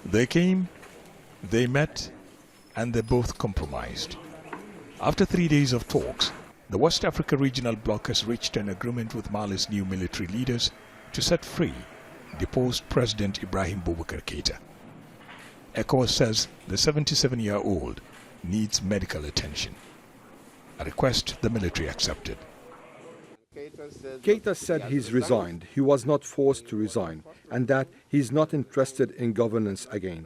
They came, they met, and they both compromised. After 3 days of talks, the West Africa Regional Bloc has reached an agreement with Mali's new military leaders to set free deposed President Ibrahim Boubacar Keita. ECOWAS says the 77-year-old needs medical attention, a request the military accepted. Keita said he's resigned. He was not forced to resign, and that he's not interested in governance again.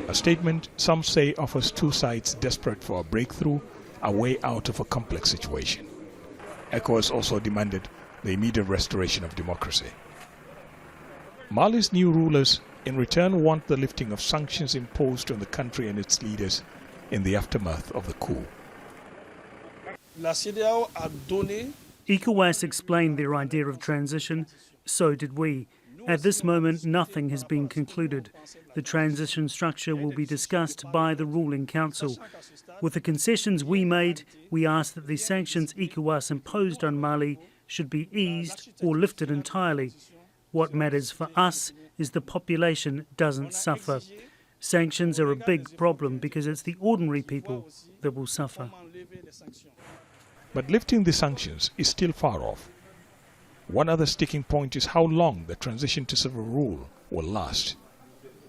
A statement some say offers two sides desperate for a breakthrough, a way out of a complex situation. ECOWAS also demanded the immediate restoration of democracy. Mali's new rulers in return want the lifting of sanctions imposed on the country and its leaders in the aftermath of the coup. ECOWAS explained their idea of transition, so did we. At this moment, nothing has been concluded. The transition structure will be discussed by the ruling council. With the concessions we made, we asked that the sanctions ECOWAS imposed on Mali should be eased or lifted entirely. What matters for us is the population doesn't suffer. Sanctions are a big problem because it's the ordinary people that will suffer. But lifting the sanctions is still far off. One other sticking point is how long the transition to civil rule will last.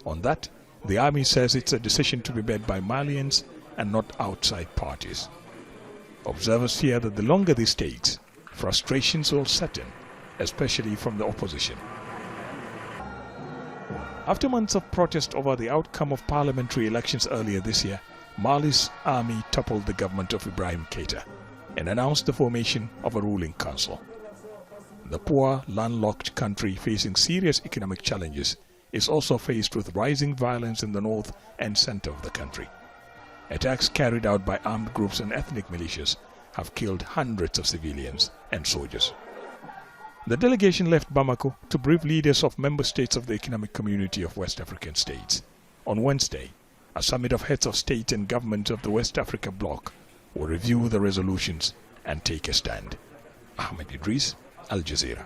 On that, the army says it's a decision to be made by Malians and not outside parties. Observers fear that the longer this takes, frustrations will set in, especially from the opposition. After months of protest over the outcome of parliamentary elections earlier this year, Mali's army toppled the government of Ibrahim Keita and announced the formation of a ruling council. The poor, landlocked country facing serious economic challenges is also faced with rising violence in the north and center of the country. Attacks carried out by armed groups and ethnic militias have killed hundreds of civilians and soldiers. The delegation left Bamako to brief leaders of member states of the Economic Community of West African States. On Wednesday, a summit of heads of state and government of the West Africa bloc will review the resolutions and take a stand. Ahmed, Idris, Jazeera.